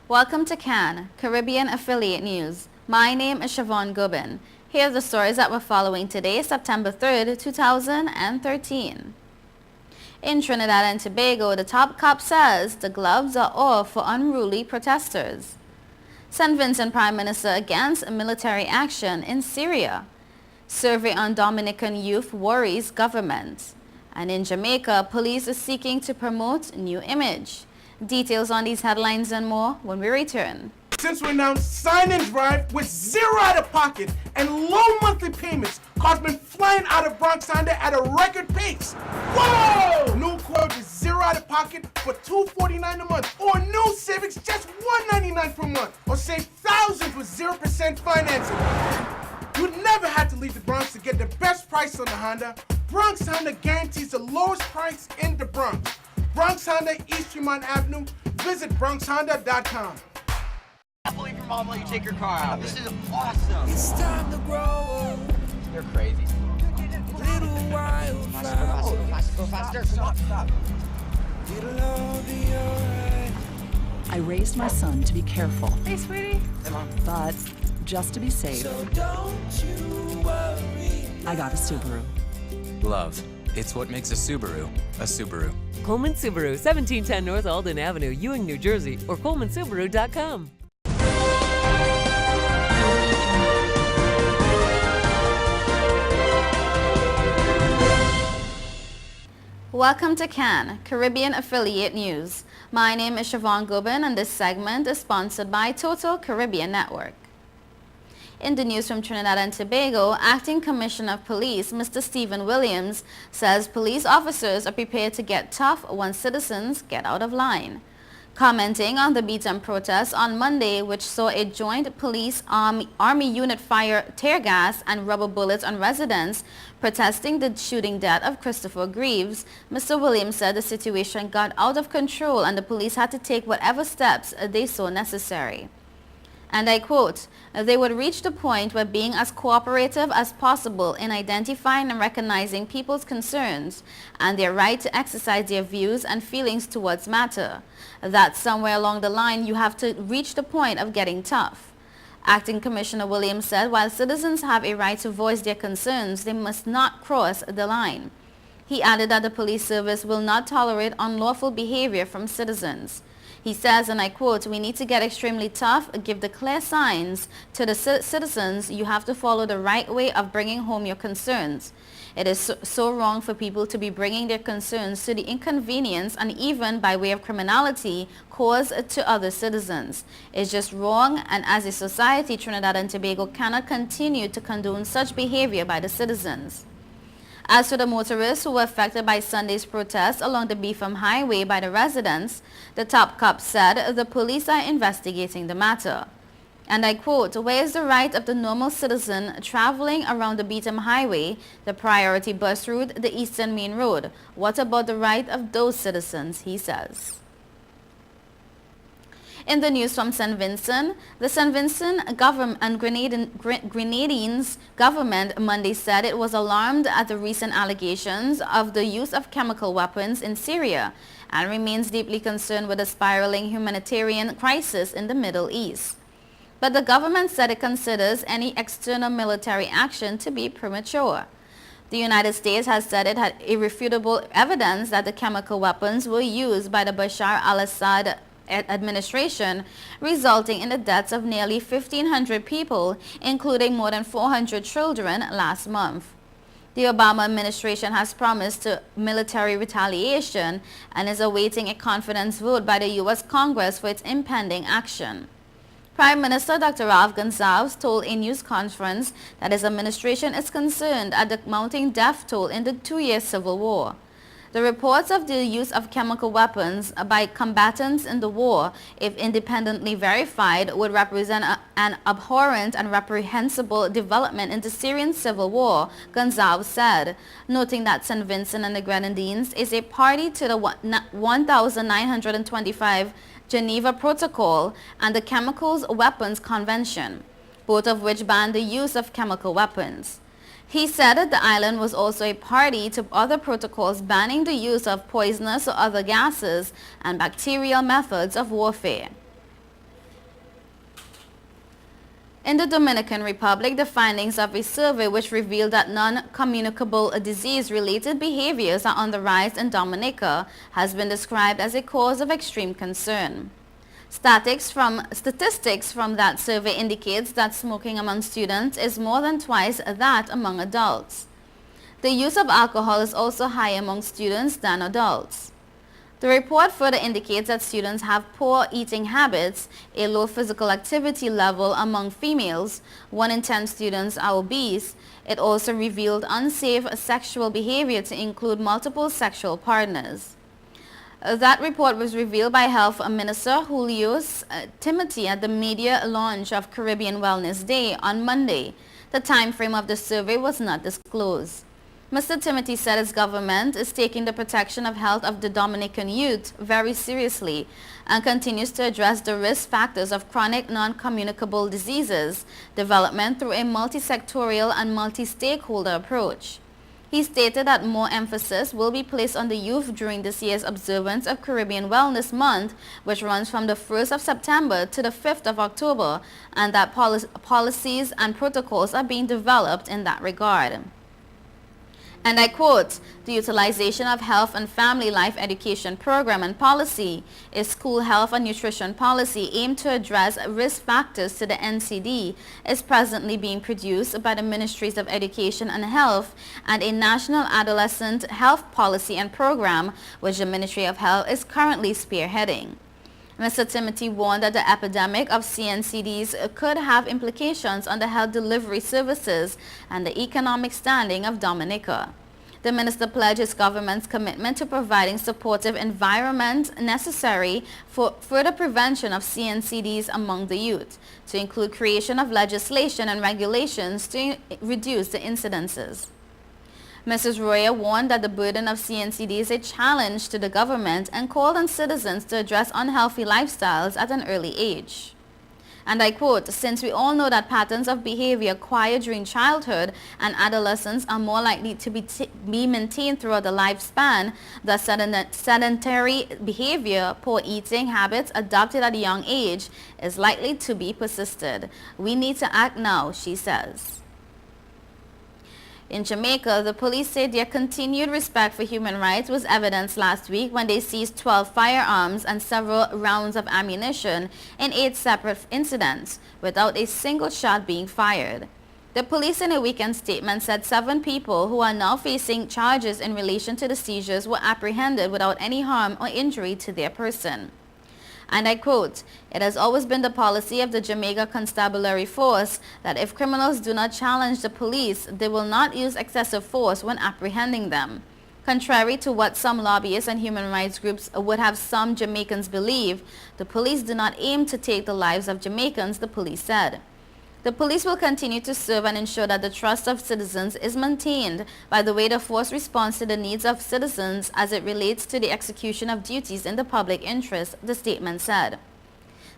Welcome to CAN, Caribbean Affiliate News. My name is Siobhan Gubin. Here are the stories that we're following today, September 3rd, 2013. In Trinidad and Tobago, the top cop says the gloves are off for unruly protesters. St. Vincent Prime Minister against military action in Syria. Survey on Dominican youth worries government. And in Jamaica, police are seeking to promote new image. Details on these headlines and more when we return. Since we announced Sign and Drive with zero out of pocket and low monthly payments, cars been flying out of Bronx Honda at a record pace. Whoa! New quote is zero out of pocket for $249 a month, or new Civics just $199 per month, or save thousands with 0% financing. You never had to leave the Bronx to get the best price on the Honda. Bronx Honda guarantees the lowest price in the Bronx. Bronx Honda, East Tremont Avenue. Visit BronxHonda.com. I can't believe your mom let you take your car out. This is awesome. It's time to grow up. You're crazy. Little while Faster, faster. Come on, stop. It'll all be alright. I raised my son to be careful, Hey, sweetie. Come on. but just to be safe, So don't you worry. I got a Subaru. Love. It's what makes a Subaru a Subaru. Coleman Subaru, 1710 North Alden Avenue, Ewing, New Jersey, or colemansubaru.com. Welcome to CAN, Caribbean Affiliate News. My name is Siobhan Gubin and this segment is sponsored by Total Caribbean Network. In the news from Trinidad and Tobago, Acting Commissioner of Police Mr. Stephen Williams says police officers are prepared to get tough once citizens get out of line. Commenting on the beat-up protest on Monday, which saw a joint police army unit fire tear gas and rubber bullets on residents protesting the shooting death of Christopher Greaves, Mr. Williams said the situation got out of control and the police had to take whatever steps they saw necessary. And I quote, "They would reach the point where being as cooperative as possible in identifying and recognizing people's concerns and their right to exercise their views and feelings towards matter. That somewhere along the line you have to reach the point of getting tough." Acting Commissioner Williams said while citizens have a right to voice their concerns, they must not cross the line. He added that the police service will not tolerate unlawful behavior from citizens. He says, and I quote, "We need to get extremely tough, give the clear signs to the citizens you have to follow the right way of bringing home your concerns. It is so wrong for people to be bringing their concerns to the inconvenience and even by way of criminality caused to other citizens. It's just wrong, and as a society, Trinidad and Tobago cannot continue to condone such behavior by the citizens." As for the motorists who were affected by Sunday's protest along the Beetham Highway by the residents, the top cop said the police are investigating the matter. And I quote, "Where is the right of the normal citizen traveling around the Beetham Highway, the priority bus route, the Eastern Main Road? What about the right of those citizens?" he says. In the news from St. Vincent, the St. Vincent government and Grenadines government Monday said it was alarmed at the recent allegations of the use of chemical weapons in Syria and remains deeply concerned with the spiraling humanitarian crisis in the Middle East. But the government said it considers any external military action to be premature. The United States has said it had irrefutable evidence that the chemical weapons were used by the Bashar al-Assad administration, resulting in the deaths of nearly 1,500 people, including more than 400 children last month. The Obama administration has promised military retaliation and is awaiting a confidence vote by the U.S. Congress for its impending action. Prime Minister Dr. Ralph Gonsalves told a news conference that his administration is concerned at the mounting death toll in the two-year civil war. The reports of the use of chemical weapons by combatants in the war, if independently verified, would represent an abhorrent and reprehensible development in the Syrian civil war, Gonsalves said, noting that St. Vincent and the Grenadines is a party to the 1925 Geneva Protocol and the Chemical Weapons Convention, both of which ban the use of chemical weapons. He said that the island was also a party to other protocols banning the use of poisonous or other gases and bacterial methods of warfare. In the Dominican Republic, the findings of a survey which revealed that non-communicable disease-related behaviors are on the rise in Dominica has been described as a cause of extreme concern. Statistics from that survey indicates that smoking among students is more than twice that among adults. The use of alcohol is also higher among students than adults. The report further indicates that students have poor eating habits, a low physical activity level among females, 1 in 10 students are obese. It also revealed unsafe sexual behavior to include multiple sexual partners. That report was revealed by Health Minister Julio Timothy at the media launch of Caribbean Wellness Day on Monday. The time frame of the survey was not disclosed. Mr. Timothy said his government is taking the protection of health of the Dominican youth very seriously and continues to address the risk factors of chronic non-communicable diseases development through a multi-sectorial and multi-stakeholder approach. He stated that more emphasis will be placed on the youth during this year's observance of Caribbean Wellness Month, which runs from the 1st of September to the 5th of October, and that policies and protocols are being developed in that regard. And I quote, "The utilization of health and family life education program and policy, a school health and nutrition policy aimed to address risk factors to the NCD, is presently being produced by the Ministries of Education and Health and a national adolescent health policy and program which the Ministry of Health is currently spearheading." Mr. Timothy warned that the epidemic of CNCDs could have implications on the health delivery services and the economic standing of Dominica. The minister pledged his government's commitment to providing supportive environment necessary for further prevention of CNCDs among the youth, to include creation of legislation and regulations to reduce the incidences. Mrs. Royer warned that the burden of CNCD is a challenge to the government and called on citizens to address unhealthy lifestyles at an early age. And I quote, "Since we all know that patterns of behavior acquired during childhood and adolescence are more likely to be maintained throughout the lifespan, the sedentary behavior, poor eating habits adopted at a young age is likely to be persisted. We need to act now," she says. In Jamaica, the police said their continued respect for human rights was evidenced last week when they seized 12 firearms and several rounds of ammunition in 8 separate incidents, without a single shot being fired. The police in a weekend statement said 7 people who are now facing charges in relation to the seizures were apprehended without any harm or injury to their person. And I quote, "It has always been the policy of the Jamaica Constabulary Force that if criminals do not challenge the police, they will not use excessive force when apprehending them. Contrary to what some lobbyists and human rights groups would have some Jamaicans believe, the police do not aim to take the lives of Jamaicans," the police said. The police will continue to serve and ensure that the trust of citizens is maintained by the way the force responds to the needs of citizens as it relates to the execution of duties in the public interest, the statement said.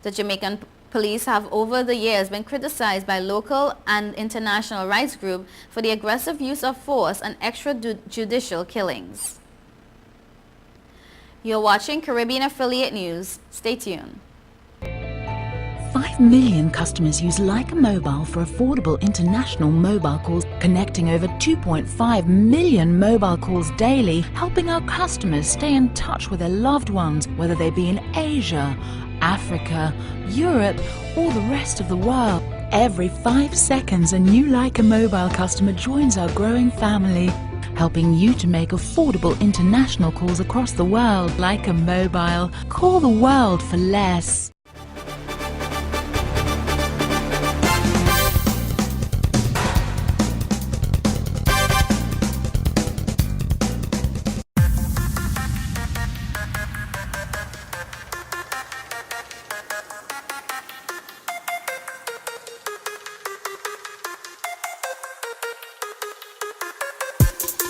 The Jamaican police have over the years been criticized by local and international rights groups for the aggressive use of force and extrajudicial killings. You're watching Caribbean Affiliate News. Stay tuned. 5 million customers use Leica Mobile for affordable international mobile calls, connecting over 2.5 million mobile calls daily, helping our customers stay in touch with their loved ones, whether they be in Asia, Africa, Europe, or the rest of the world. Every 5 seconds, a new Leica Mobile customer joins our growing family, helping you to make affordable international calls across the world. Leica Mobile. Call the world for less.